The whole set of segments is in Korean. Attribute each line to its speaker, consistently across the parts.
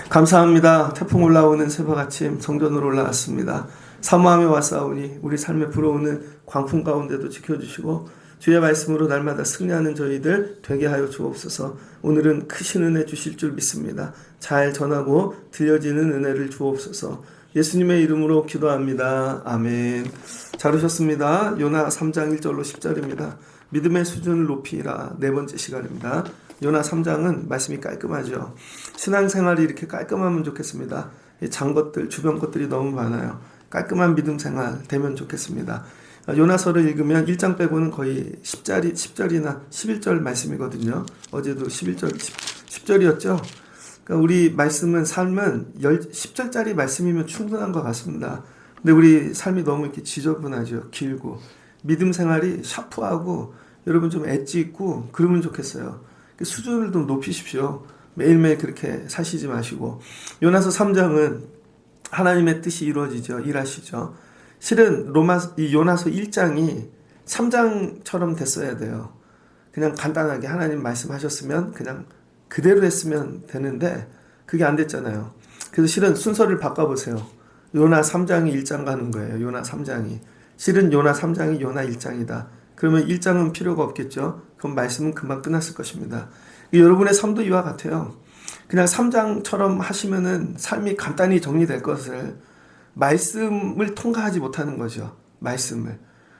Speaker 1: 감사합니다. 태풍 올라오는 새벽 아침 성전으로 올라왔습니다. 사모하며 왔사오니 우리 삶에 불어오는 광풍 가운데도 지켜주시고 주의 말씀으로 날마다 승리하는 저희들 되게 하여 주옵소서. 오늘은 크신 은혜 주실 줄 믿습니다. 잘 전하고 들려지는 은혜를 주옵소서. 예수님의 이름으로 기도합니다. 아멘. 잘 오셨습니다. 요나 3장 1절로 10절입니다. 믿음의 수준을 높이라. 네 번째 시간입니다. 요나 3장은 말씀이 깔끔하죠. 신앙생활이 이렇게 깔끔하면 좋겠습니다. 장 것들, 주변 것들이 너무 많아요. 깔끔한 믿음 생활 되면 좋겠습니다. 요나서를 읽으면 1장 빼고는 거의 10절이나 11절 말씀이거든요. 어제도 10절이었죠. 그러니까 우리 말씀은, 삶은 10절짜리 말씀이면 충분한 것 같습니다. 근데 우리 삶이 너무 이렇게 지저분하죠. 길고. 믿음 생활이 샤프하고 여러분 좀 엣지 있고 그러면 좋겠어요. 수준을 좀 높이십시오. 매일매일 그렇게 사시지 마시고. 요나서 3장은 하나님의 뜻이 이루어지죠. 일하시죠. 실은 이 요나서 1장이 3장처럼 됐어야 돼요. 그냥 간단하게 하나님 말씀하셨으면 그냥 그대로 했으면 되는데 그게 안 됐잖아요. 그래서 실은 순서를 바꿔보세요. 요나 3장이 1장 가는 거예요. 요나 3장이. 실은 요나 3장이 요나 1장이다. 그러면 1장은 필요가 없겠죠. 그럼 말씀은 금방 끝났을 것입니다. 여러분의 삶도 이와 같아요. 그냥 3장처럼 하시면은 삶이 간단히 정리될 것을 말씀을 통과하지 못하는 거죠. 말씀을.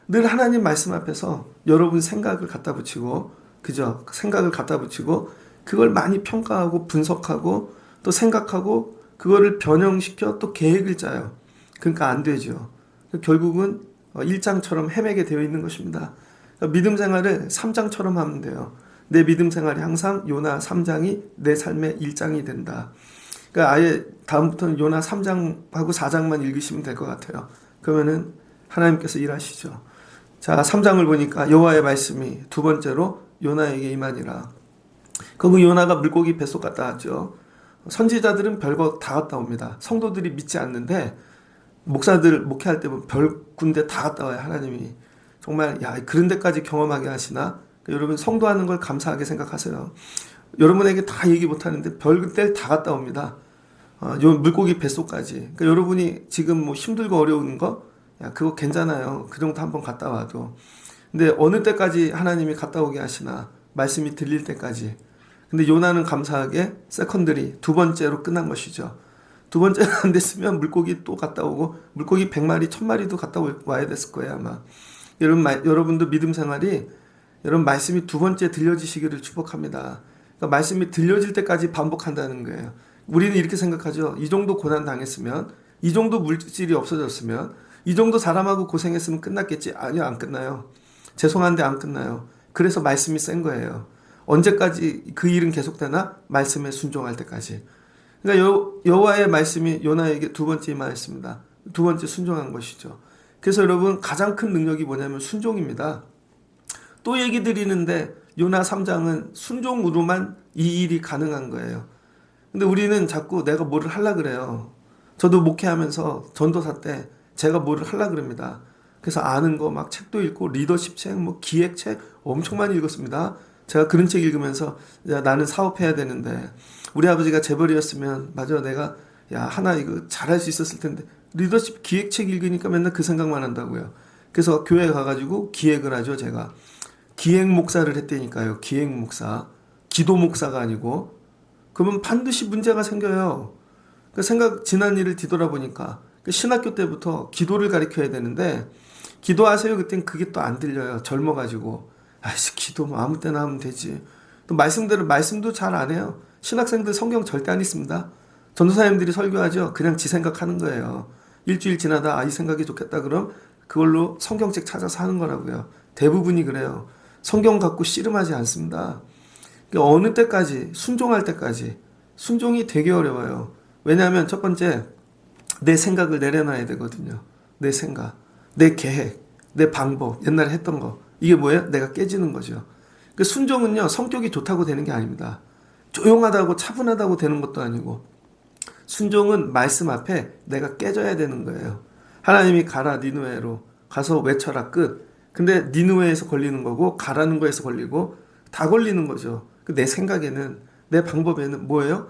Speaker 1: 늘 하나님 말씀 앞에서 여러분 생각을 갖다 붙이고, 그죠? 생각을 갖다 붙이고, 그걸 많이 평가하고 분석하고 또 생각하고 그거를 변형시켜 또 계획을 짜요. 그러니까 안 되죠. 결국은 1장처럼 헤매게 되어 있는 것입니다. 믿음 생활을 3장처럼 하면 돼요. 내 믿음 생활이 항상 요나 3장이 내 삶의 1장이 된다. 그러니까 아예 다음부터는 요나 3장하고 4장만 읽으시면 될 것 같아요. 그러면은 하나님께서 일하시죠. 자, 3장을 보니까 여호와의 말씀이 두 번째로 요나에게 임하니라. 그리고 요나가 물고기 뱃속 갔다 왔죠. 선지자들은 별거 다 갔다 옵니다. 성도들이 믿지 않는데 목사들 목회할 때 보면 별 군데 다 갔다 와요. 하나님이. 정말 그런 데까지 경험하게 하시나? 여러분 성도하는 걸 감사하게 생각하세요. 여러분에게 다 얘기 못하는데 별들 다 갔다 옵니다. 요 물고기 뱃속까지. 그러니까 여러분이 지금 뭐 힘들고 어려운 거 그거 괜찮아요. 그 정도 한번 갔다 와도. 근데 어느 때까지 하나님이 갔다 오게 하시나? 말씀이 들릴 때까지. 근데 요나는 감사하게 세컨드리 두 번째로 끝난 것이죠. 두 번째는 안 됐으면 물고기 또 갔다 오고 물고기 100마리 1000마리도 갔다 와야 됐을 거예요 아마. 여러분도 믿음 생활이 여러분 말씀이 두 번째 들려지시기를 축복합니다. 그러니까 말씀이 들려질 때까지 반복한다는 거예요. 우리는 이렇게 생각하죠. 이 정도 고난 당했으면, 이 정도 물질이 없어졌으면, 이 정도 사람하고 고생했으면 끝났겠지. 아니요, 안 끝나요. 죄송한데 안 끝나요. 그래서 말씀이 센 거예요. 언제까지 그 일은 계속되나? 말씀에 순종할 때까지. 그러니까 여호와의 말씀이 요나에게 두 번째 임하였습니다. 두 번째 순종한 것이죠. 그래서 여러분 가장 큰 능력이 뭐냐면 순종입니다. 또 얘기 드리는데 요나 3장은 순종으로만 이 일이 가능한 거예요. 근데 우리는 자꾸 내가 뭐를 하려고 그래요. 저도 목회하면서 전도사 때 제가 뭐를 하려고 그럽니다. 그래서 아는 거 막 책도 읽고 리더십 책, 뭐 기획책 엄청 많이 읽었습니다. 제가 그런 책 읽으면서 나는 사업해야 되는데 우리 아버지가 재벌이었으면 맞아 내가 하나 이거 잘할 수 있었을 텐데 리더십 기획책 읽으니까 맨날 그 생각만 한다고요. 그래서 교회 가가지고 기획을 하죠. 제가 기획 목사를 했다니까요. 기획 목사, 기도 목사가 아니고. 그러면 반드시 문제가 생겨요. 지난 일을 뒤돌아보니까 신학교 때부터 기도를 가르쳐야 되는데 기도하세요. 그땐 그게 또 안 들려요. 젊어가지고 기도 뭐 아무 때나 하면 되지. 또 말씀도 잘 안 해요. 신학생들 성경 절대 안 읽습니다. 전도사님들이 설교하죠. 그냥 지 생각하는 거예요. 일주일 지나다 이 생각이 좋겠다 그럼 그걸로 성경책 찾아서 하는 거라고요. 대부분이 그래요. 성경 갖고 씨름하지 않습니다. 어느 때까지 순종할 때까지 순종이 되게 어려워요. 왜냐하면 첫 번째 내 생각을 내려놔야 되거든요. 내 생각, 내 계획, 내 방법, 옛날에 했던 거 이게 뭐예요? 내가 깨지는 거죠. 순종은요 성격이 좋다고 되는 게 아닙니다. 조용하다고 차분하다고 되는 것도 아니고 순종은 말씀 앞에 내가 깨져야 되는 거예요. 하나님이 가라 니느웨로 가서 외쳐라 끝. 근데 니느웨에서 걸리는 거고 가라는 거에서 걸리고 다 걸리는 거죠. 내 생각에는 내 방법에는 뭐예요?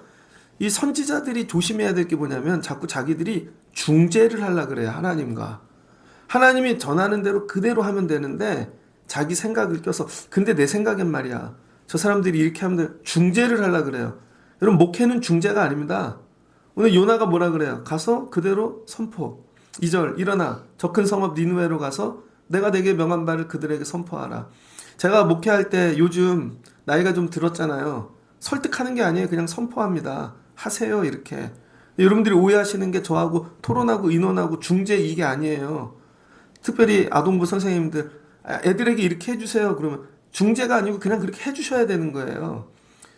Speaker 1: 이 선지자들이 조심해야 될 게 뭐냐면 자꾸 자기들이 중재를 하려 그래요. 하나님과. 하나님이 전하는 대로 그대로 하면 되는데 자기 생각을 껴서 근데 내 생각엔 말이야. 저 사람들이 이렇게 하면 돼. 중재를 하려 그래요. 여러분 목회는 중재가 아닙니다. 오늘 요나가 뭐라 그래요? 가서 그대로 선포. 2절 일어나 저 큰 성읍 니느웨로 가서 내가 내게 명한 바를 그들에게 선포하라. 제가 목회할 때 요즘 나이가 좀 들었잖아요. 설득하는 게 아니에요. 그냥 선포합니다. 하세요 이렇게. 여러분들이 오해하시는 게 저하고 토론하고 의논하고 중재 이게 아니에요. 특별히 아동부 선생님들 애들에게 이렇게 해주세요. 그러면 중재가 아니고 그냥 그렇게 해주셔야 되는 거예요.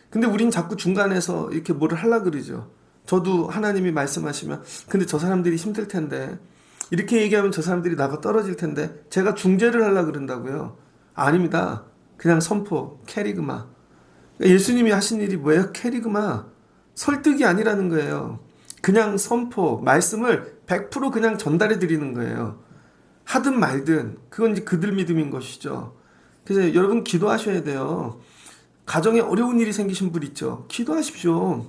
Speaker 1: 근데 우린 자꾸 중간에서 이렇게 뭐를 하려고 그러죠. 저도 하나님이 말씀하시면 근데 저 사람들이 힘들 텐데 이렇게 얘기하면 저 사람들이 나가 떨어질 텐데 제가 중재를 하려고 그런다고요. 아닙니다. 그냥 선포, 캐리그마. 예수님이 하신 일이 뭐예요? 캐리그마. 설득이 아니라는 거예요. 그냥 선포, 말씀을 100% 그냥 전달해 드리는 거예요. 하든 말든 그건 이제 그들 믿음인 것이죠. 그래서 여러분 기도하셔야 돼요. 가정에 어려운 일이 생기신 분 있죠. 기도하십시오.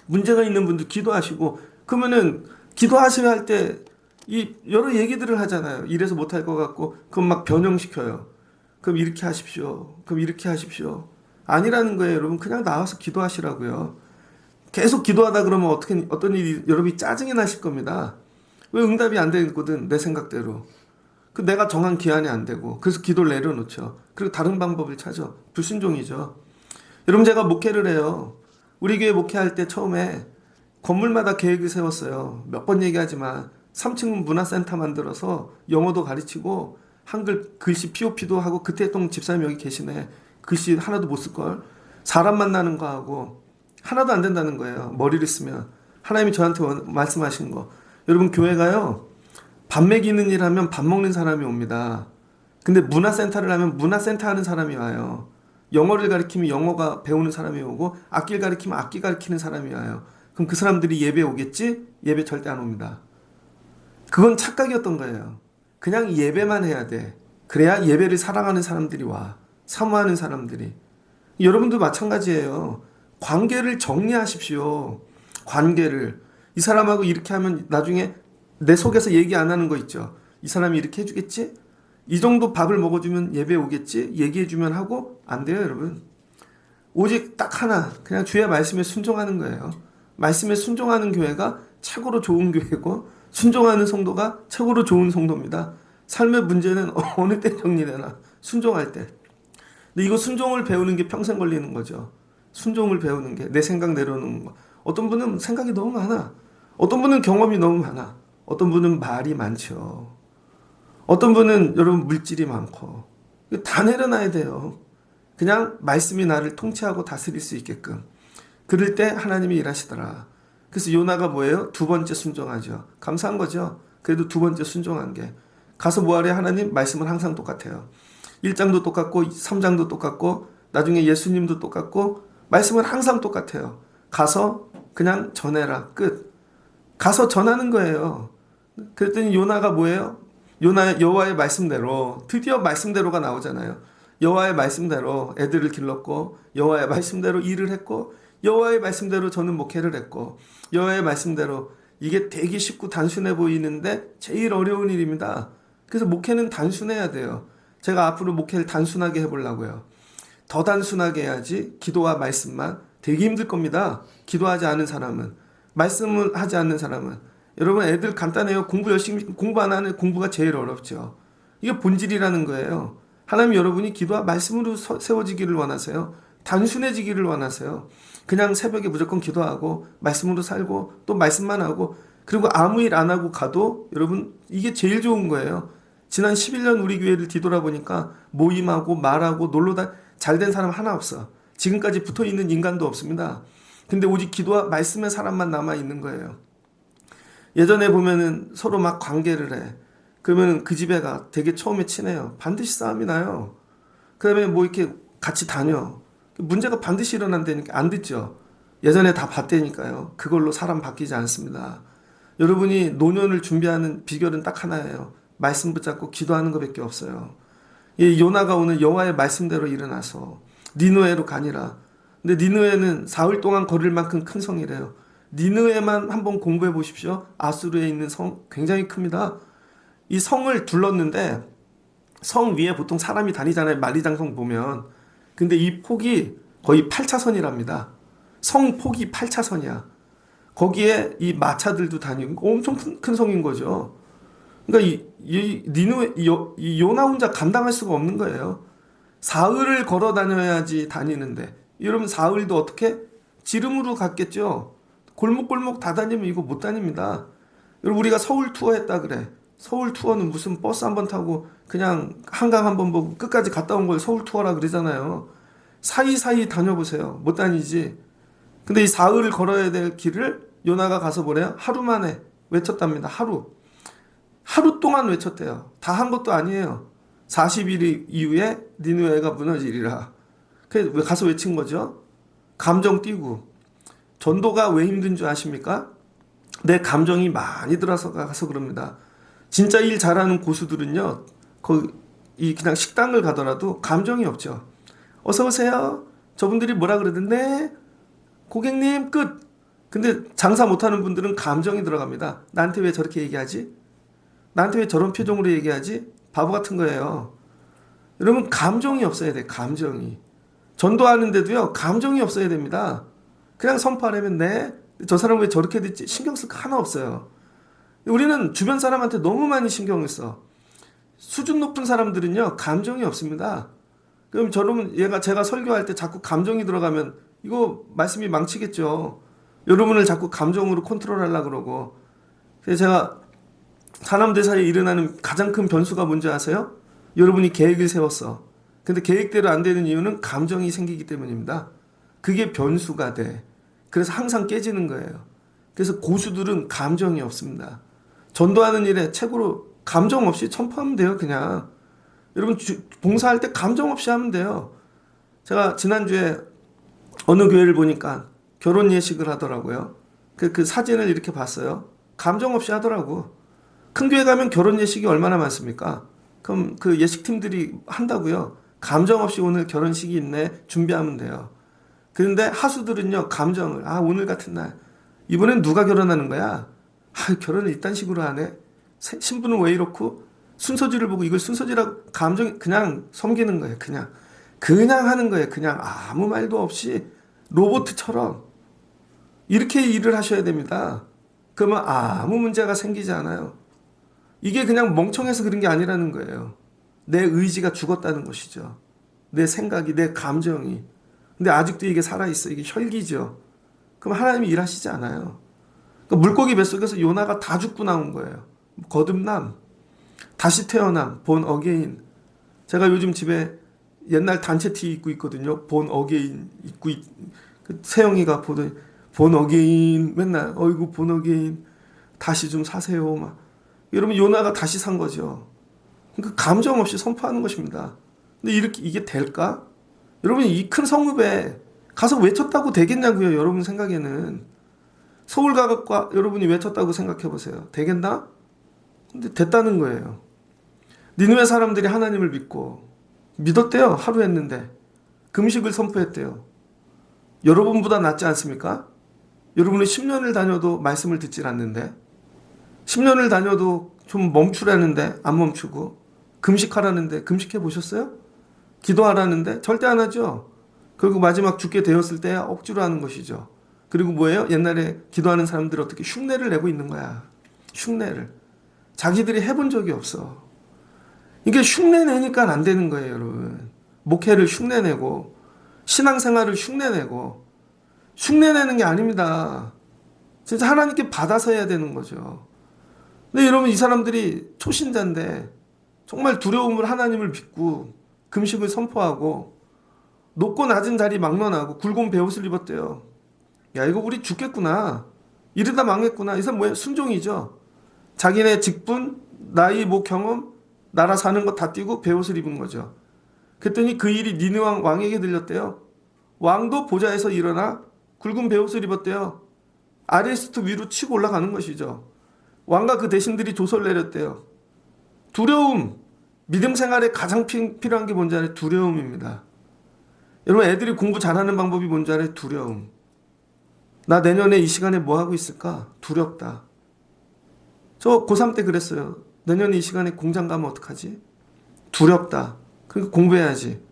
Speaker 1: 문제가 있는 분들 기도하시고 그러면은 기도하셔야 할 때 이 여러 얘기들을 하잖아요. 이래서 못할 것 같고 그럼 막 변형시켜요. 그럼 이렇게 하십시오. 그럼 이렇게 하십시오. 아니라는 거예요. 여러분 그냥 나와서 기도하시라고요. 계속 기도하다 그러면 어떻게 어떤 일이 여러분이 짜증이 나실 겁니다. 왜 응답이 안 되거든 내 생각대로. 그 내가 정한 기한이 안 되고 그래서 기도를 내려놓죠. 그리고 다른 방법을 찾아. 불순종이죠. 여러분 제가 목회를 해요. 우리 교회 목회할 때 처음에 건물마다 계획을 세웠어요. 몇 번 얘기하지만 3층 문화센터 만들어서 영어도 가르치고 한글 글씨 POP도 하고 그때 또 집사님 여기 계시네. 글씨 하나도 못 쓸걸. 사람 만나는 거 하고 하나도 안 된다는 거예요. 머리를 쓰면. 하나님이 저한테 말씀하신 거. 여러분 교회가요. 밥 먹이는 일 하면 밥 먹는 사람이 옵니다. 근데 문화센터를 하면 문화센터 하는 사람이 와요. 영어를 가르치면 영어가 배우는 사람이 오고 악기를 가르치면 악기 가르치는 사람이 와요. 그럼 그 사람들이 예배 오겠지? 예배 절대 안 옵니다. 그건 착각이었던 거예요. 그냥 예배만 해야 돼. 그래야 예배를 사랑하는 사람들이 와. 사모하는 사람들이. 여러분도 마찬가지예요. 관계를 정리하십시오. 관계를. 이 사람하고 이렇게 하면 나중에 내 속에서 얘기 안 하는 거 있죠. 이 사람이 이렇게 해주겠지? 이 정도 밥을 먹어주면 예배 오겠지? 얘기해주면 하고 안 돼요 여러분. 오직 딱 하나 그냥 주의 말씀에 순종하는 거예요. 말씀에 순종하는 교회가 최고로 좋은 교회고 순종하는 성도가 최고로 좋은 성도입니다. 삶의 문제는 어느 때 정리되나 순종할 때. 근데 이거 순종을 배우는 게 평생 걸리는 거죠. 순종을 배우는 게 내 생각 내려놓는 거. 어떤 분은 생각이 너무 많아. 어떤 분은 경험이 너무 많아. 어떤 분은 말이 많죠. 어떤 분은 여러분 물질이 많고. 이거 다 내려놔야 돼요. 그냥 말씀이 나를 통치하고 다스릴 수 있게끔. 그럴 때 하나님이 일하시더라. 그래서 요나가 뭐예요? 두 번째 순종하죠. 감사한 거죠. 그래도 두 번째 순종한 게. 가서 뭐하래? 하나님 말씀은 항상 똑같아요. 1장도 똑같고 3장도 똑같고 나중에 예수님도 똑같고 말씀은 항상 똑같아요. 가서 그냥 전해라. 끝. 가서 전하는 거예요. 그랬더니 요나가 뭐예요? 요나 여호와의 말씀대로 드디어 말씀대로가 나오잖아요. 여호와의 말씀대로 애들을 길렀고 여호와의 말씀대로 일을 했고 여호와의 말씀대로 저는 목회를 했고 여호와의 말씀대로 이게 되게 쉽고 단순해 보이는데 제일 어려운 일입니다. 그래서 목회는 단순해야 돼요. 제가 앞으로 목회를 단순하게 해보려고요. 더 단순하게 해야지 기도와 말씀만 되게 힘들 겁니다. 기도하지 않은 사람은 말씀을 하지 않는 사람은 여러분 애들 간단해요. 공부 열심히 공부 안 하는 공부가 제일 어렵죠. 이게 본질이라는 거예요. 하나님 여러분이 기도와 말씀으로 세워지기를 원하세요. 단순해지기를 원하세요. 그냥 새벽에 무조건 기도하고 말씀으로 살고 또 말씀만 하고 그리고 아무 일 안 하고 가도 여러분 이게 제일 좋은 거예요. 지난 11년 우리 교회를 뒤돌아보니까 모임하고 말하고 놀러다 잘된 사람 하나 없어. 지금까지 붙어있는 인간도 없습니다. 근데 오직 기도와 말씀의 사람만 남아있는 거예요. 예전에 보면은 서로 막 관계를 해. 그러면 그 집에 가 되게 처음에 친해요. 반드시 싸움이 나요. 그 다음에 뭐 이렇게 같이 다녀. 문제가 반드시 일어난다니까 안 듣죠. 예전에 다 봤다니까요. 그걸로 사람 바뀌지 않습니다. 여러분이 노년을 준비하는 비결은 딱 하나예요. 말씀 붙잡고 기도하는 것밖에 없어요. 이 요나가 오늘 여호와의 말씀대로 일어나서 니느웨로 가니라. 근데 니느웨는 사흘 동안 걸을 만큼 큰 성이래요. 니느웨만 한번 공부해 보십시오. 아수르에 있는 성 굉장히 큽니다. 이 성을 둘렀는데 성 위에 보통 사람이 다니잖아요. 만리장성 보면. 근데 이 폭이 거의 8차선이랍니다. 성 폭이 8차선이야. 거기에 이 마차들도 다니고 엄청 큰 성인 거죠. 그러니까 이 요나 혼자 감당할 수가 없는 거예요. 사흘을 걸어 다녀야지 다니는데 여러분 사흘도 어떻게? 지름으로 갔겠죠. 골목골목 다 다니면 이거 못 다닙니다. 여러분 우리가 서울 투어 했다 그래. 서울 투어는 무슨 버스 한번 타고 그냥 한강 한번 보고 끝까지 갔다 온 걸 서울 투어라 그러잖아요. 사이사이 다녀보세요. 못 다니지. 근데 이 사흘을 걸어야 될 길을 요나가 가서 뭐래요? 하루 만에 외쳤답니다. 하루 동안 외쳤대요. 다 한 것도 아니에요. 40일 이후에 니느웨가 무너지리라. 그래서 왜 가서 외친 거죠? 감정 띄고. 전도가 왜 힘든 줄 아십니까? 내 감정이 많이 들어서 가서 그럽니다. 진짜 일 잘하는 고수들은요, 그냥 식당을 가더라도 감정이 없죠. 어서 오세요. 저분들이 뭐라 그러던데? 고객님 끝. 근데 장사 못하는 분들은 감정이 들어갑니다. 나한테 왜 저렇게 얘기하지? 나한테 왜 저런 표정으로 얘기하지? 바보 같은 거예요. 여러분 감정이 없어야 돼. 감정이. 전도하는데도요. 감정이 없어야 됩니다. 그냥 선포하려면 네. 저 사람 왜 저렇게 됐지? 신경 쓸 거 하나 없어요. 우리는 주변 사람한테 너무 많이 신경을 써. 수준 높은 사람들은요. 감정이 없습니다. 그럼 저러면 제가 설교할 때 자꾸 감정이 들어가면 이거 말씀이 망치겠죠. 여러분을 자꾸 감정으로 컨트롤하려고 그러고. 그래서 제가 사람들 사이에 일어나는 가장 큰 변수가 뭔지 아세요? 여러분이 계획을 세웠어. 근데 계획대로 안 되는 이유는 감정이 생기기 때문입니다. 그게 변수가 돼. 그래서 항상 깨지는 거예요. 그래서 고수들은 감정이 없습니다. 전도하는 일에 최고로 감정 없이 선포하면 돼요. 그냥. 여러분 봉사할 때 감정 없이 하면 돼요. 제가 지난주에 어느 교회를 보니까 결혼 예식을 하더라고요. 그 사진을 이렇게 봤어요. 감정 없이 하더라고. 큰 교회 가면 결혼 예식이 얼마나 많습니까? 그럼 그 예식팀들이 한다고요. 감정 없이 오늘 결혼식이 있네. 준비하면 돼요. 그런데 하수들은요. 감정을. 오늘 같은 날. 이번엔 누가 결혼하는 거야? 결혼을 이딴 식으로 하네. 신부는 왜 이렇고? 순서지를 보고 이걸 순서지라고 감정 그냥 섬기는 거예요. 그냥 하는 거예요. 그냥 아무 말도 없이 로봇처럼 이렇게 일을 하셔야 됩니다. 그러면 아무 문제가 생기지 않아요. 이게 그냥 멍청해서 그런 게 아니라는 거예요. 내 의지가 죽었다는 것이죠. 내 생각이, 내 감정이. 근데 아직도 이게 살아있어. 이게 혈기죠. 그럼 하나님이 일하시지 않아요. 그러니까 물고기 뱃속에서 요나가 다 죽고 나온 거예요. 거듭남, 다시 태어남, 본 어게인. 제가 요즘 집에 옛날 단체 티 입고 있거든요. 본 어게인 입고 세영이가 본 어게인 맨날 어이구 본 어게인 다시 좀 사세요. 막 여러분 요나가 다시 산 거죠. 그러니까 감정 없이 선포하는 것입니다. 근데 이게 될까? 여러분 이 큰 성읍에 가서 외쳤다고 되겠냐고요. 여러분 생각에는 서울 가가 여러분이 외쳤다고 생각해 보세요. 되겠나? 근데 됐다는 거예요. 니느웨 사람들이 하나님을 믿었대요. 하루 했는데 금식을 선포했대요. 여러분보다 낫지 않습니까? 여러분은 10년을 다녀도 말씀을 듣질 않는데 10년을 다녀도 좀 멈추라는데 안 멈추고 금식하라는데 금식해 보셨어요? 기도하라는데 절대 안 하죠. 그리고 마지막 죽게 되었을 때 억지로 하는 것이죠. 그리고 뭐예요? 옛날에 기도하는 사람들 어떻게 흉내를 내고 있는 거야. 흉내를. 자기들이 해본 적이 없어. 이게 흉내 내니까 안 되는 거예요, 여러분. 목회를 흉내 내고 신앙생활을 흉내 내고 흉내 내는 게 아닙니다. 진짜 하나님께 받아서 해야 되는 거죠. 근데 여러분 이 사람들이 초신자인데 정말 두려움을 하나님을 믿고 금식을 선포하고 높고 낮은 자리 막론하고 굵은 베옷을 입었대요. 야 이거 우리 죽겠구나. 이러다 망했구나. 이 사람 뭐예요? 순종이죠. 자기네 직분, 나이, 경험, 나라 사는 거 다 띄고 베옷을 입은 거죠. 그랬더니 그 일이 니느웨 왕에게 들렸대요. 왕도 보좌에서 일어나 굵은 베옷을 입었대요. 아래에서부터 위로 치고 올라가는 것이죠. 왕과 그 대신들이 조서를 내렸대요. 두려움. 믿음 생활에 가장 필요한 게 뭔지 알아요? 두려움입니다. 여러분, 애들이 공부 잘하는 방법이 뭔지 알아요? 두려움. 나 내년에 이 시간에 뭐 하고 있을까? 두렵다. 저 고3 때 그랬어요. 내년에 이 시간에 공장 가면 어떡하지? 두렵다. 그러니까 공부해야지.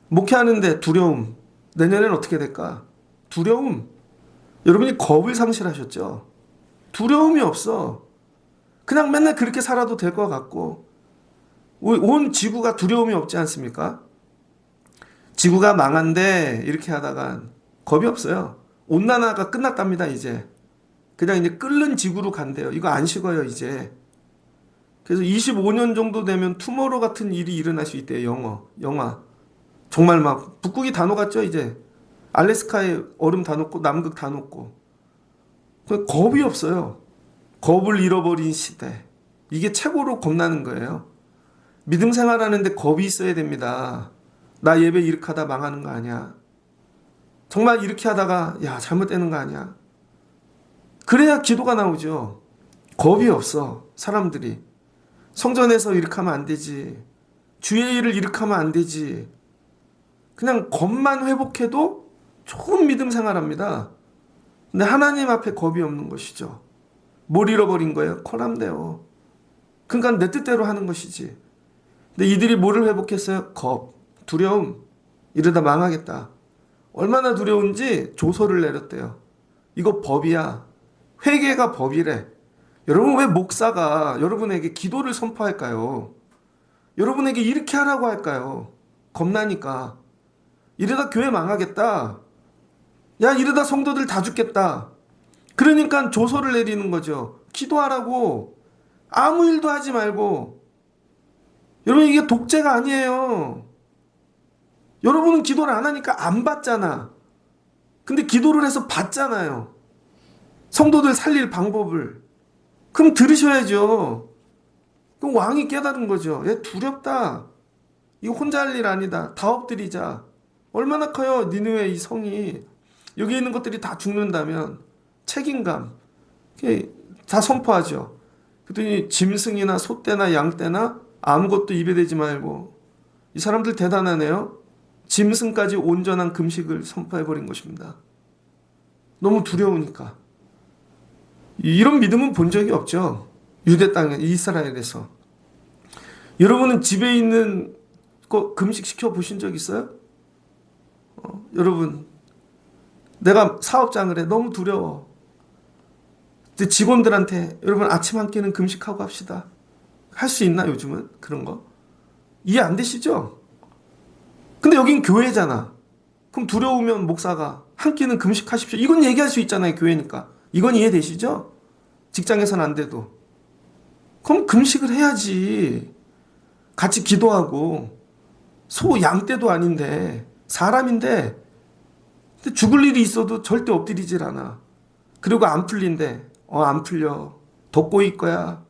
Speaker 1: 목회하는데 두려움. 내년엔 어떻게 될까? 두려움. 여러분이 겁을 상실하셨죠? 두려움이 없어. 그냥 맨날 그렇게 살아도 될 것 같고, 온 지구가 두려움이 없지 않습니까? 지구가 망한데 이렇게 하다가 겁이 없어요. 온난화가 끝났답니다, 이제. 그냥 이제 끓는 지구로 간대요. 이거 안 식어요, 이제. 그래서 25년 정도 되면 투모로우 같은 일이 일어날 수 있대요, 영화. 정말 막 북극이 다 녹았죠, 이제. 알래스카에 얼음 다 녹고 남극 다 녹고. 겁이 없어요. 겁을 잃어버린 시대. 이게 최고로 겁나는 거예요. 믿음 생활하는데 겁이 있어야 됩니다. 나 예배 이렇게 하다 망하는 거 아니야. 정말 이렇게 하다가 야 잘못되는 거 아니야. 그래야 기도가 나오죠. 겁이 없어 사람들이. 성전에서 이렇게 하면 안 되지. 주의 일을 이렇게 하면 안 되지. 그냥 겁만 회복해도 좋은 믿음 생활합니다. 근데 하나님 앞에 겁이 없는 것이죠. 뭘 잃어버린 거예요? 코람데요. 그러니까 내 뜻대로 하는 것이지. 근데 이들이 뭐를 회복했어요? 겁, 두려움. 이러다 망하겠다. 얼마나 두려운지 조서를 내렸대요. 이거 법이야. 회개가 법이래. 여러분, 왜 목사가 여러분에게 기도를 선포할까요? 여러분에게 이렇게 하라고 할까요? 겁나니까. 이러다 교회 망하겠다. 야, 이러다 성도들 다 죽겠다. 그러니까 조서를 내리는 거죠. 기도하라고. 아무 일도 하지 말고. 여러분, 이게 독재가 아니에요. 여러분은 기도를 안 하니까 안 받잖아. 근데 기도를 해서 받잖아요. 성도들 살릴 방법을. 그럼 들으셔야죠. 그럼 왕이 깨달은 거죠. 얘 두렵다. 이거 혼자 할 일 아니다. 다 엎드리자. 얼마나 커요, 니느웨 이 성이. 여기 있는 것들이 다 죽는다면 책임감. 다 선포하죠. 그랬더니 짐승이나 소떼나 양떼나 아무것도 입에 대지 말고. 이 사람들 대단하네요. 짐승까지 온전한 금식을 선포해버린 것입니다. 너무 두려우니까. 이런 믿음은 본 적이 없죠. 유대 땅에, 이스라엘에서. 여러분은 집에 있는 거 금식 시켜 보신 적 있어요? 여러분, 내가 사업장을 해. 너무 두려워. 근데 직원들한테 여러분 아침 한 끼는 금식하고 합시다. 할 수 있나 요즘은 그런 거? 이해 안 되시죠? 근데 여긴 교회잖아. 그럼 두려우면 목사가 한 끼는 금식하십시오. 이건 얘기할 수 있잖아요, 교회니까. 이건 이해되시죠? 직장에서는 안 돼도. 그럼 금식을 해야지. 같이 기도하고. 소, 양떼도 아닌데 사람인데 근데 죽을 일이 있어도 절대 엎드리질 않아. 그리고 안 풀린대. 안 풀려. 돋보일 거야.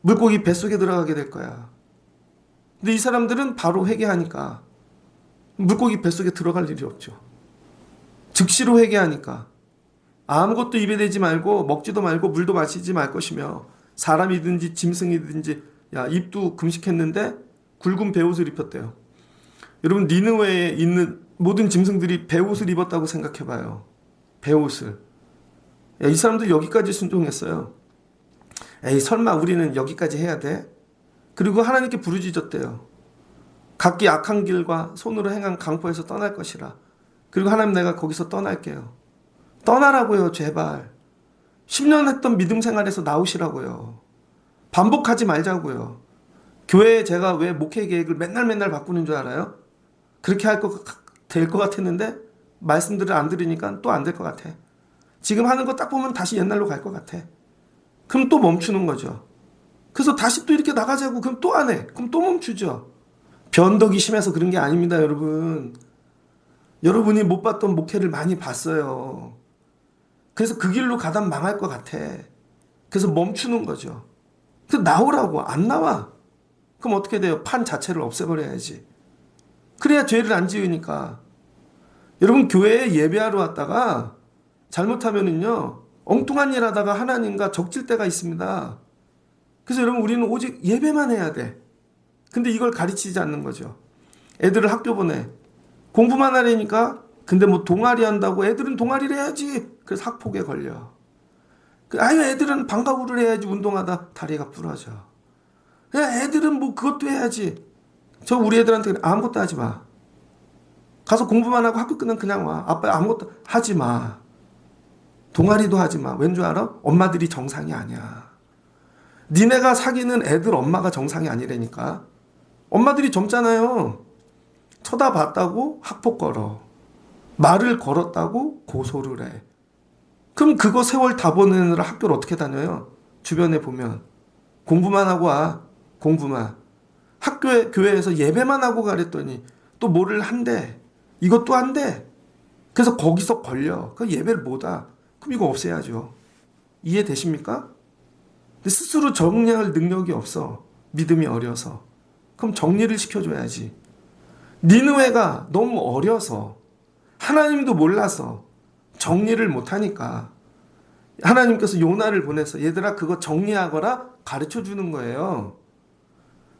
Speaker 1: 물고기 뱃속에 들어가게 될 거야. 근데 이 사람들은 바로 회개하니까 물고기 뱃속에 들어갈 일이 없죠. 즉시로 회개하니까 아무것도 입에 대지 말고 먹지도 말고 물도 마시지 말 것이며 사람이든지 짐승이든지 야 입도 금식했는데 굵은 베옷을 입혔대요. 여러분 니느웨에 있는 모든 짐승들이 베옷을 입었다고 생각해봐요. 베옷을. 야, 이 사람들 여기까지 순종했어요. 에이 설마 우리는 여기까지 해야 돼? 그리고 하나님께 부르짖었대요. 각기 악한 길과 손으로 행한 강포에서 떠날 것이라. 그리고 하나님 내가 거기서 떠날게요. 떠나라고요 제발. 10년 했던 믿음 생활에서 나오시라고요. 반복하지 말자고요. 교회에 제가 왜 목회 계획을 맨날 바꾸는 줄 알아요? 그렇게 될 것 같았는데 말씀들을 안 들으니까 또 안 될 것 같아. 지금 하는 거 딱 보면 다시 옛날로 갈 것 같아. 그럼 또 멈추는 거죠. 그래서 다시 또 이렇게 나가자고 그럼 또 안 해. 그럼 또 멈추죠. 변덕이 심해서 그런 게 아닙니다, 여러분. 여러분이 못 봤던 목회를 많이 봤어요. 그래서 그 길로 가다 망할 것 같아. 그래서 멈추는 거죠. 그래서 나오라고 안 나와. 그럼 어떻게 돼요? 판 자체를 없애버려야지. 그래야 죄를 안 지으니까. 여러분 교회에 예배하러 왔다가 잘못하면은요 엉뚱한 일 하다가 하나님과 적질 때가 있습니다. 그래서 여러분 우리는 오직 예배만 해야 돼. 근데 이걸 가르치지 않는 거죠. 애들을 학교 보내. 공부만 하려니까 근데 뭐 동아리 한다고 애들은 동아리를 해야지. 그래서 학폭에 걸려. 아유 애들은 방과후를 해야지 운동하다 다리가 부러져. 야, 애들은 뭐 그것도 해야지. 저 우리 애들한테 아무것도 하지 마. 가서 공부만 하고 학교 끝나면 그냥 와. 아빠 아무것도 하지 마. 동아리도 하지 마. 왠 줄 알아? 엄마들이 정상이 아니야. 니네가 사귀는 애들 엄마가 정상이 아니라니까. 엄마들이 젊잖아요. 쳐다봤다고 학폭 걸어. 말을 걸었다고 고소를 해. 그럼 그거 세월 다 보내느라 학교를 어떻게 다녀요? 주변에 보면 공부만 하고 와. 공부만. 학교에 교회에서 예배만 하고 가랬더니 또 뭐를 한대. 이것도 한대. 그래서 거기서 걸려. 그 예배를 못하. 그럼 이거 없애야죠. 이해되십니까? 근데 스스로 정리할 능력이 없어. 믿음이 어려서. 그럼 정리를 시켜줘야지. 니느웨가 너무 어려서 하나님도 몰라서 정리를 못하니까 하나님께서 요나를 보내서 얘들아 그거 정리하거라 가르쳐주는 거예요.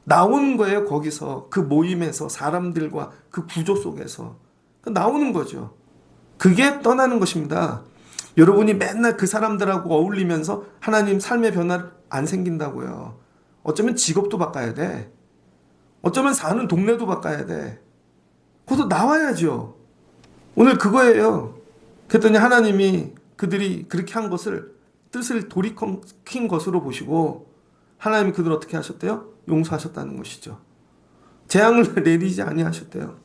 Speaker 1: 나오는 거예요. 거기서 그 모임에서 사람들과 그 구조 속에서 나오는 거죠. 그게 떠나는 것입니다. 여러분이 맨날 그 사람들하고 어울리면서 하나님 삶의 변화를 안 생긴다고요. 어쩌면 직업도 바꿔야 돼. 어쩌면 사는 동네도 바꿔야 돼. 거기서 나와야죠. 오늘 그거예요. 그랬더니 하나님이 그들이 그렇게 한 것을 뜻을 돌이킨 것으로 보시고 하나님이 그들 어떻게 하셨대요? 용서하셨다는 것이죠. 재앙을 내리지 아니하셨대요.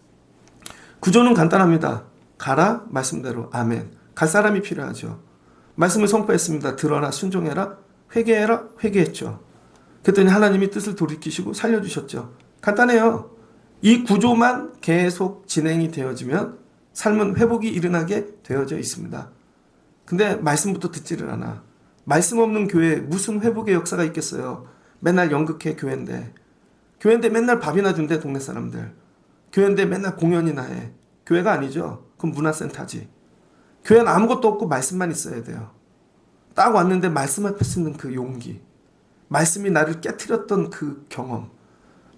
Speaker 1: 구조는 간단합니다. 가라 말씀대로 아멘. 갈 사람이 필요하죠. 말씀을 선포했습니다. 들어라 순종해라 회개해라 회개했죠. 그랬더니 하나님이 뜻을 돌이키시고 살려주셨죠. 간단해요. 이 구조만 계속 진행이 되어지면 삶은 회복이 일어나게 되어져 있습니다. 근데 말씀부터 듣지를 않아. 말씀 없는 교회에 무슨 회복의 역사가 있겠어요. 맨날 연극회 교회인데 맨날 밥이나 준대 동네 사람들. 교회인데 맨날 공연이나 해. 교회가 아니죠. 그럼 문화센터지. 교회는 아무것도 없고 말씀만 있어야 돼요. 딱 왔는데 말씀 앞에 쓰는 그 용기, 말씀이 나를 깨트렸던 그 경험,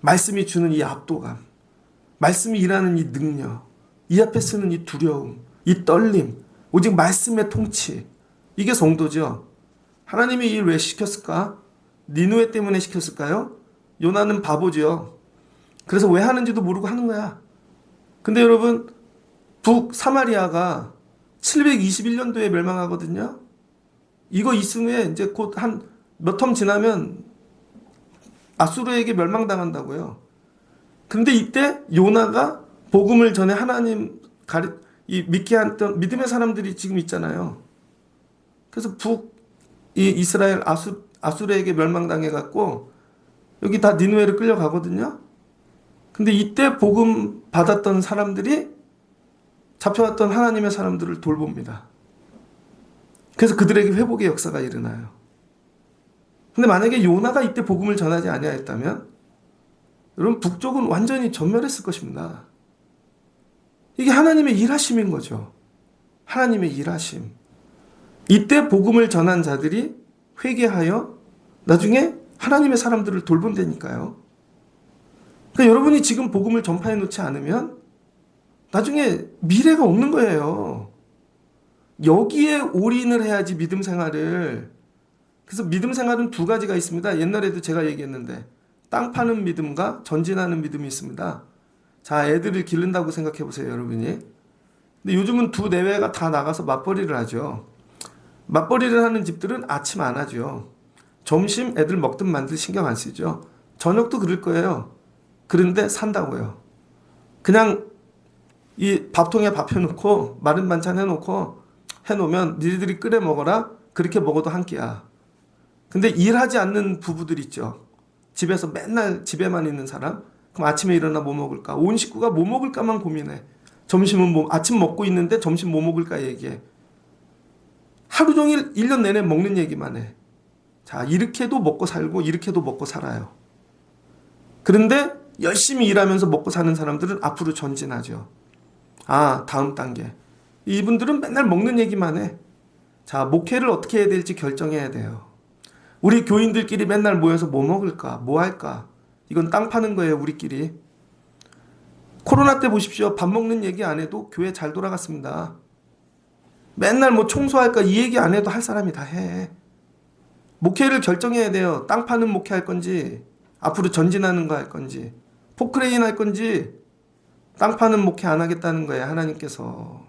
Speaker 1: 말씀이 주는 이 압도감, 말씀이 일하는 이 능력, 이 앞에 쓰는 이 두려움, 이 떨림, 오직 말씀의 통치, 이게 성도죠. 하나님이 이 일 왜 시켰을까? 니느웨 때문에 시켰을까요? 요나는 바보죠. 그래서 왜 하는지도 모르고 하는 거야. 근데 여러분 북사마리아가 721년도에 멸망하거든요. 이거 있은 후에 이제 곧 한 몇 텀 지나면 아수르에게 멸망당한다고요. 근데 이때 요나가 복음을 전해 하나님 믿게 했던 믿음의 사람들이 지금 있잖아요. 그래서 이 이스라엘 아수르에게 멸망당해 갖고 여기 다 니느웨를 끌려가거든요. 근데 이때 복음 받았던 사람들이 잡혀왔던 하나님의 사람들을 돌봅니다. 그래서 그들에게 회복의 역사가 일어나요. 근데 만약에 요나가 이때 복음을 전하지 아니하였다면 여러분 북쪽은 완전히 전멸했을 것입니다. 이게 하나님의 일하심인 거죠. 하나님의 일하심. 이때 복음을 전한 자들이 회개하여 나중에 하나님의 사람들을 돌본다니까요. 그러니까 여러분이 지금 복음을 전파해 놓지 않으면 나중에 미래가 없는 거예요. 여기에 올인을 해야지 믿음 생활을. 그래서 믿음 생활은 두 가지가 있습니다. 옛날에도 제가 얘기했는데 땅 파는 믿음과 전진하는 믿음이 있습니다. 자, 애들을 기른다고 생각해 보세요, 여러분이. 근데 요즘은 두 내외가 다 나가서 맞벌이를 하죠. 맞벌이를 하는 집들은 아침 안 하죠. 점심 애들 먹든 말든 신경 안 쓰죠. 저녁도 그럴 거예요. 그런데 산다고요. 그냥 이 밥통에 밥 해놓고 마른 반찬 해놓으면 니들이 끓여 먹어라. 그렇게 먹어도 한 끼야. 근데 일하지 않는 부부들 있죠. 집에서 맨날 집에만 있는 사람. 그럼 아침에 일어나 뭐 먹을까? 온 식구가 뭐 먹을까만 고민해. 점심은 아침 먹고 있는데 점심 뭐 먹을까 얘기해. 하루 종일 1년 내내 먹는 얘기만 해. 자, 이렇게도 먹고 살고 이렇게도 먹고 살아요. 그런데 열심히 일하면서 먹고 사는 사람들은 앞으로 전진하죠. 아, 다음 단계. 이분들은 맨날 먹는 얘기만 해. 자, 목회를 어떻게 해야 될지 결정해야 돼요. 우리 교인들끼리 맨날 모여서 뭐 먹을까? 뭐 할까? 이건 땅 파는 거예요, 우리끼리. 코로나 때 보십시오. 밥 먹는 얘기 안 해도 교회 잘 돌아갔습니다. 맨날 뭐 청소할까? 이 얘기 안 해도 할 사람이 다 해. 목회를 결정해야 돼요. 땅 파는 목회 할 건지, 앞으로 전진하는 거 할 건지, 포크레인 할 건지, 땅 파는 목회 안 하겠다는 거예요, 하나님께서.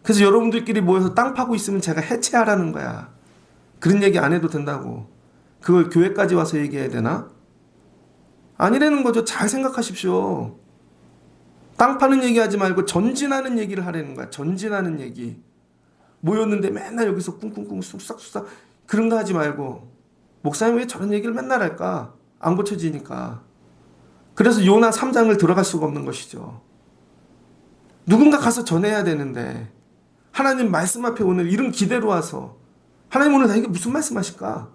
Speaker 1: 그래서 여러분들끼리 모여서 땅 파고 있으면 제가 해체하라는 거야. 그런 얘기 안 해도 된다고. 그걸 교회까지 와서 얘기해야 되나? 아니라는 거죠. 잘 생각하십시오. 땅 파는 얘기 하지 말고 전진하는 얘기를 하라는 거야. 전진하는 얘기. 모였는데 맨날 여기서 꿍꿍꿍 쑥싹쑥싹 그런 거 하지 말고, 목사님 왜 저런 얘기를 맨날 할까? 안 고쳐지니까. 그래서 요나 3장을 들어갈 수가 없는 것이죠. 누군가 가서 전해야 되는데, 하나님 말씀 앞에 오늘 이런 기대로 와서, 하나님 오늘 나에게 무슨 말씀 하실까?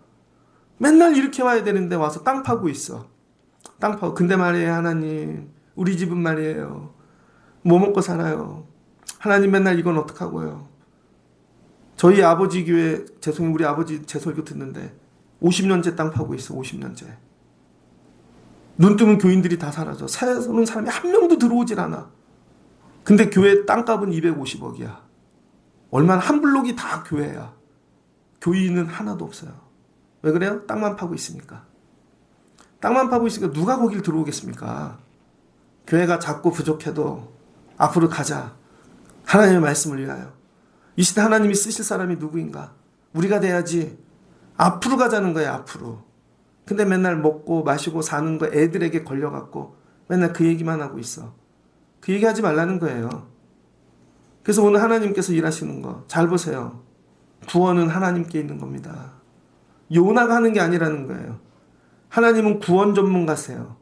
Speaker 1: 맨날 이렇게 와야 되는데 와서 땅 파고 있어. 땅 파고. 근데 말이에요, 하나님. 우리 집은 말이에요. 뭐 먹고 살아요? 하나님 맨날 이건 어떡하고요? 저희 아버지 교회, 죄송해요, 우리 아버지 제 설교 듣는데 50년째 땅 파고 있어. 50년째. 눈 뜨면 교인들이 다 사라져. 새로운 사람이 한 명도 들어오질 않아. 근데 교회 땅값은 250억이야. 얼마나 한 블록이 다 교회야. 교인은 하나도 없어요. 왜 그래요? 땅만 파고 있으니까. 땅만 파고 있으니까 누가 거길 들어오겠습니까? 교회가 작고 부족해도 앞으로 가자. 하나님의 말씀을 위하여. 이 시대 하나님이 쓰실 사람이 누구인가? 우리가 돼야지. 앞으로 가자는 거야, 앞으로. 근데 맨날 먹고 마시고 사는 거 애들에게 걸려갖고 맨날 그 얘기만 하고 있어. 그 얘기 하지 말라는 거예요. 그래서 오늘 하나님께서 일하시는 거 잘 보세요. 구원은 하나님께 있는 겁니다. 요나가 하는 게 아니라는 거예요. 하나님은 구원 전문가세요.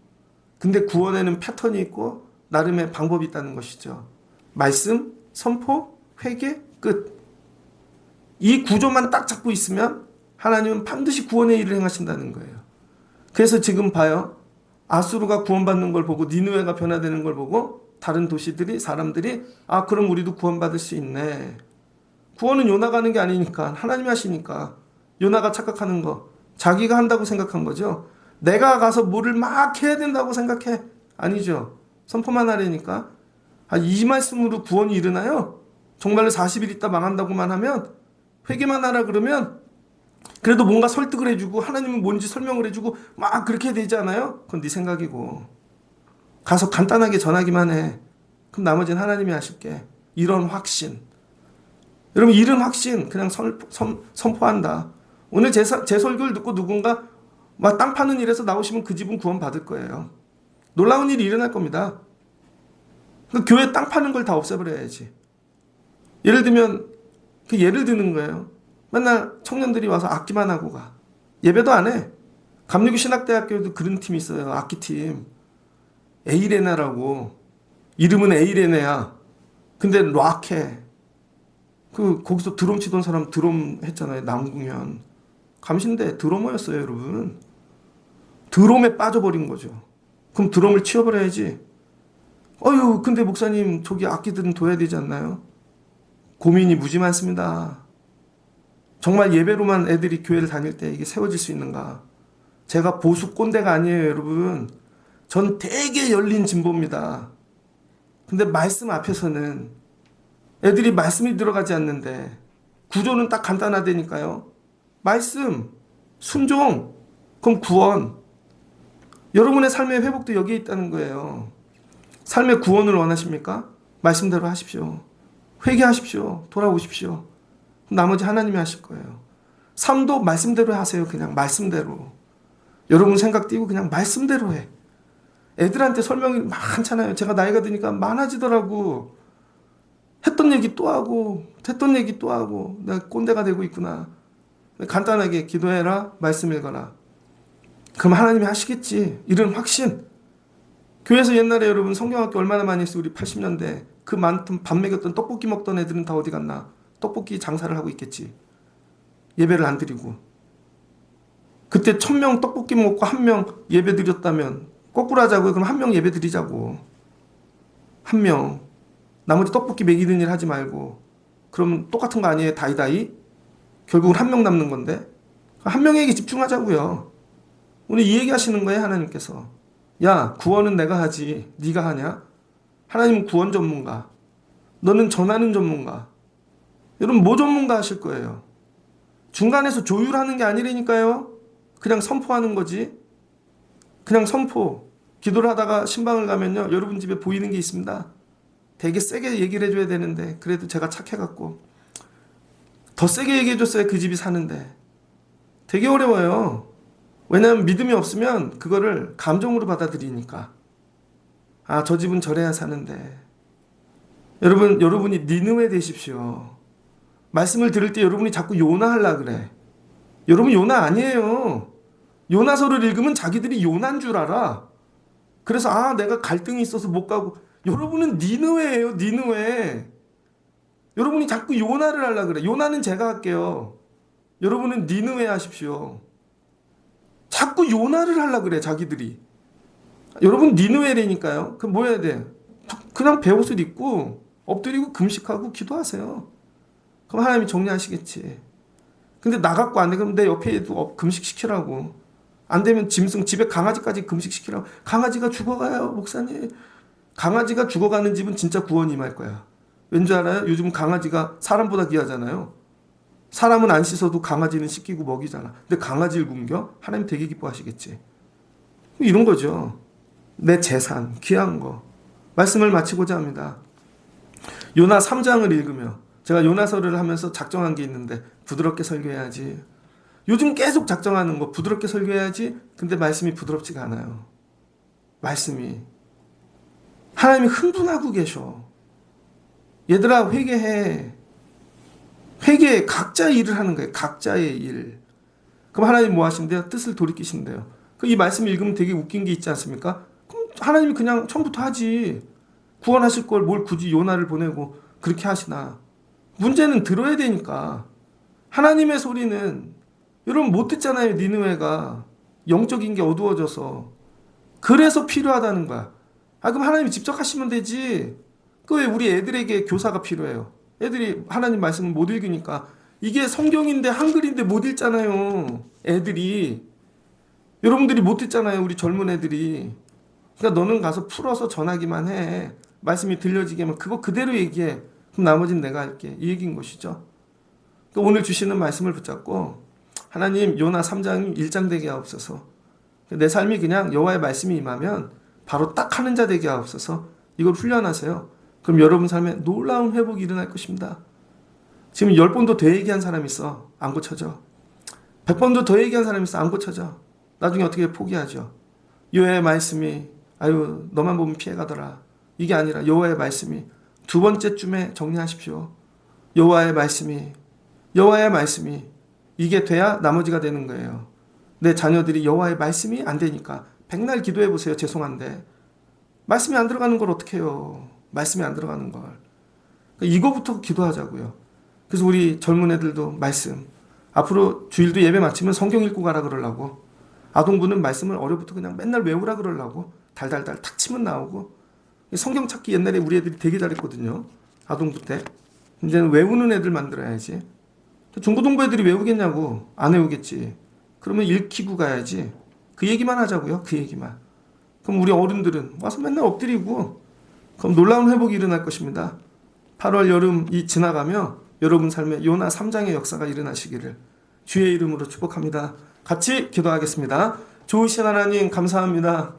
Speaker 1: 근데 구원에는 패턴이 있고 나름의 방법이 있다는 것이죠. 말씀, 선포, 회개, 끝. 이 구조만 딱 잡고 있으면 하나님은 반드시 구원의 일을 행하신다는 거예요. 그래서 지금 봐요. 아수르가 구원받는 걸 보고 니느웨가 변화되는 걸 보고 다른 도시들이, 사람들이 그럼 우리도 구원받을 수 있네. 구원은 요나가 하는 게 아니니까 하나님이 하시니까. 요나가 착각하는 거 자기가 한다고 생각한 거죠. 내가 가서 뭐를 막 해야 된다고 생각해. 아니죠. 선포만 하려니까. 이 말씀으로 구원이 일어나요? 정말로 40일 있다 망한다고만 하면, 회개만 하라 그러면 그래도 뭔가 설득을 해주고 하나님은 뭔지 설명을 해주고 막 그렇게 되지 않아요? 그건 네 생각이고. 가서 간단하게 전하기만 해. 그럼 나머지는 하나님이 하실게. 이런 확신. 여러분, 이런 확신 그냥 선포한다. 오늘 제 설교를 듣고 누군가 막 땅 파는 일에서 나오시면 그 집은 구원 받을 거예요. 놀라운 일이 일어날 겁니다. 그 교회 땅 파는 걸 다 없애버려야지. 예를 들면 그 예를 드는 거예요. 맨날 청년들이 와서 악기만 하고 가. 예배도 안 해. 감리교 신학대학교에도 그런 팀이 있어요. 악기팀. 에이레나라고. 이름은 에이레네야. 근데 락해. 거기서 드럼 치던 사람 드럼 했잖아요. 남궁현. 감신대 드러머였어요, 여러분. 드럼에 빠져버린 거죠. 그럼 드럼을 치워버려야지. 근데 목사님, 저기 악기들은 둬야 되지 않나요? 고민이 무지 많습니다. 정말 예배로만 애들이 교회를 다닐 때 이게 세워질 수 있는가? 제가 보수 꼰대가 아니에요, 여러분. 전 되게 열린 진보입니다. 근데 말씀 앞에서는 애들이 말씀이 들어가지 않는데, 구조는 딱 간단하다니까요. 말씀, 순종, 그럼 구원. 여러분의 삶의 회복도 여기에 있다는 거예요. 삶의 구원을 원하십니까? 말씀대로 하십시오. 회개하십시오. 돌아오십시오. 나머지 하나님이 하실 거예요. 삶도 말씀대로 하세요. 그냥 말씀대로. 여러분 생각 띄고 그냥 말씀대로 해. 애들한테 설명이 많잖아요. 제가 나이가 드니까 많아지더라고. 했던 얘기 또 하고 했던 얘기 또 하고 내가 꼰대가 되고 있구나. 간단하게 기도해라. 말씀 읽어라. 그럼 하나님이 하시겠지. 이런 확신. 교회에서 옛날에 여러분 성경학교 얼마나 많이 했어요. 우리 80년대. 그 많던 밥 먹였던 떡볶이 먹던 애들은 다 어디 갔나. 떡볶이 장사를 하고 있겠지. 예배를 안 드리고. 그때 1000명 떡볶이 먹고 1명 예배 드렸다면 거꾸로 하자고요. 그럼 1명 예배 드리자고. 1명. 나머지 떡볶이 먹이는 일 하지 말고. 그러면 똑같은 거 아니에요? 다이다이? 결국은 한 명 남는 건데. 한 명에게 집중하자고요. 오늘 이 얘기 하시는 거예요, 하나님께서. 야, 구원은 내가 하지. 네가 하냐? 하나님은 구원 전문가. 너는 전하는 전문가. 여러분 뭐 전문가 하실 거예요? 중간에서 조율하는 게 아니라니까요. 그냥 선포하는 거지. 그냥 선포. 기도를 하다가 신방을 가면요, 여러분 집에 보이는 게 있습니다. 되게 세게 얘기를 해줘야 되는데 그래도 제가 착해갖고 더 세게 얘기해줬어야 그 집이 사는데 되게 어려워요. 왜냐하면 믿음이 없으면 그거를 감정으로 받아들이니까. 아, 저 집은 저래야 사는데. 여러분이 니느웨 되십시오. 말씀을 들을 때 여러분이 자꾸 요나 하려 그래. 여러분 요나 아니에요. 요나서를 읽으면 자기들이 요나인 줄 알아. 그래서 아, 내가 갈등이 있어서 못 가고. 여러분은 니느웨예요, 니느웨. 여러분이 자꾸 요나를 하려 그래. 요나는 제가 할게요. 여러분은 니느웨 하십시오. 자꾸 요나를 하려 그래, 자기들이. 여러분 니느웨라니까요. 그럼 뭐 해야 돼? 그냥 배옷을 입고 엎드리고 금식하고 기도하세요. 그럼 하나님이 정리하시겠지. 근데 나 갖고 안 돼. 그럼 내 옆에 애도 금식시키라고. 안 되면 짐승, 집에 강아지까지 금식시키라고. 강아지가 죽어가요, 목사님. 강아지가 죽어가는 집은 진짜 구원이 임할 거야. 왠지 알아요? 요즘 강아지가 사람보다 귀하잖아요. 사람은 안 씻어도 강아지는 씻기고 먹이잖아. 근데 강아지를 굶겨? 하나님 되게 기뻐하시겠지. 이런 거죠. 내 재산, 귀한 거. 말씀을 마치고자 합니다. 요나 3장을 읽으며 제가 요나서를 하면서 작정한 게 있는데 부드럽게 설교해야지. 요즘 계속 작정하는 거 부드럽게 설교해야지. 근데 말씀이 부드럽지가 않아요. 말씀이. 하나님이 흥분하고 계셔. 얘들아 회개해. 회개해. 각자의 일을 하는 거예요. 각자의 일. 그럼 하나님 뭐 하신대요? 뜻을 돌이키신대요. 이 말씀 읽으면 되게 웃긴 게 있지 않습니까? 그럼 하나님이 그냥 처음부터 하지. 구원하실 걸 뭘 굳이 요나를 보내고 그렇게 하시나. 문제는 들어야 되니까. 하나님의 소리는 여러분 못 듣잖아요. 니느웨가 영적인 게 어두워져서. 그래서 필요하다는 거야. 아, 그럼 하나님이 직접 하시면 되지. 그 왜 우리 애들에게 교사가 필요해요? 애들이 하나님 말씀을 못 읽으니까. 이게 성경인데 한글인데 못 읽잖아요. 애들이. 여러분들이 못 듣잖아요. 우리 젊은 애들이. 그러니까 너는 가서 풀어서 전하기만 해. 말씀이 들려지게 하면 그거 그대로 얘기해. 그럼 나머지는 내가 할게. 이 얘기인 것이죠. 그러니까 오늘 주시는 말씀을 붙잡고 하나님 요나 3장 1장 되게 하옵소서. 내 삶이 그냥 여호와의 말씀이 임하면 바로 딱 하는 자 되게 하옵소서. 이걸 훈련하세요. 그럼 여러분 삶에 놀라운 회복이 일어날 것입니다. 지금 10번도 더 얘기한 사람이 있어. 안 고쳐져. 100번도 더 얘기한 사람이 있어. 안 고쳐져. 나중에 어떻게 포기하죠. 여호와의 말씀이 아유 너만 보면 피해가더라. 이게 아니라 여호와의 말씀이 두 번째쯤에 정리하십시오. 여호와의 말씀이 이게 돼야 나머지가 되는 거예요. 내 자녀들이 여호와의 말씀이 안 되니까 백날 기도해 보세요. 죄송한데 말씀이 안 들어가는 걸 어떻게 해요. 말씀이 안 들어가는 걸. 이거부터 기도하자고요. 그래서 우리 젊은 애들도 말씀 앞으로 주일도 예배 마치면 성경 읽고 가라 그러려고. 아동부는 말씀을 어려부터 그냥 맨날 외우라 그러려고. 달달달 탁 치면 나오고. 성경 찾기 옛날에 우리 애들이 되게 잘했거든요. 아동부 때. 이제는 외우는 애들 만들어야지. 중고등부 애들이 외우겠냐고. 안 외우겠지. 그러면 읽히고 가야지. 그 얘기만 하자고요. 그 얘기만. 그럼 우리 어른들은 와서 맨날 엎드리고 그럼 놀라운 회복이 일어날 것입니다. 8월 여름이 지나가며 여러분 삶에 요나 3장의 역사가 일어나시기를 주의 이름으로 축복합니다. 같이 기도하겠습니다. 좋으신 하나님 감사합니다.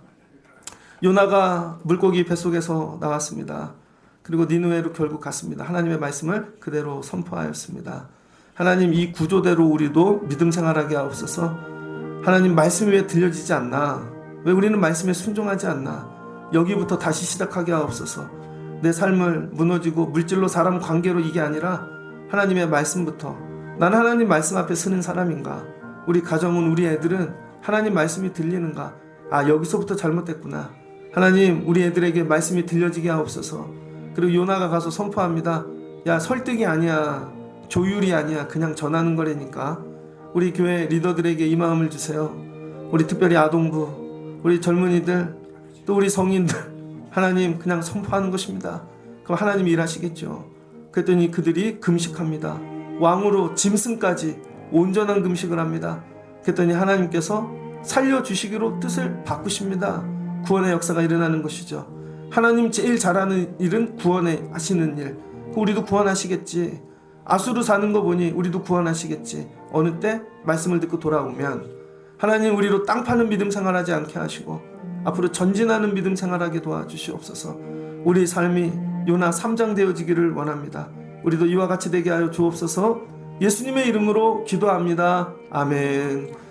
Speaker 1: 요나가 물고기 뱃속에서 나왔습니다. 그리고 니느웨로 결국 갔습니다. 하나님의 말씀을 그대로 선포하였습니다. 하나님 이 구조대로 우리도 믿음 생활하게 하옵소서. 하나님 말씀이 왜 들려지지 않나? 왜 우리는 말씀에 순종하지 않나? 여기부터 다시 시작하게 하옵소서. 내 삶을 무너지고 물질로 사람 관계로 이게 아니라 하나님의 말씀부터 나는 하나님 말씀 앞에 서는 사람인가? 우리 가정은 우리 애들은 하나님 말씀이 들리는가? 아 여기서부터 잘못됐구나. 하나님 우리 애들에게 말씀이 들려지게 하옵소서. 그리고 요나가 가서 선포합니다. 야 설득이 아니야. 조율이 아니야. 그냥 전하는 거라니까. 우리 교회 리더들에게 이 마음을 주세요. 우리 특별히 아동부, 우리 젊은이들, 또 우리 성인들 하나님 그냥 선포하는 것입니다. 그럼 하나님이 일하시겠죠. 그랬더니 그들이 금식합니다. 왕으로 짐승까지 온전한 금식을 합니다. 그랬더니 하나님께서 살려주시기로 뜻을 바꾸십니다. 구원의 역사가 일어나는 것이죠. 하나님 제일 잘하는 일은 구원에 하시는 일. 우리도 구원하시겠지. 아수르 사는 거 보니 우리도 구원하시겠지. 어느 때 말씀을 듣고 돌아오면 하나님 우리로 땅 파는 믿음 생활하지 않게 하시고 앞으로 전진하는 믿음 생활하게 도와주시옵소서. 우리 삶이 요나 3장 되어지기를 원합니다. 우리도 이와 같이 되게 하여 주옵소서. 예수님의 이름으로 기도합니다. 아멘.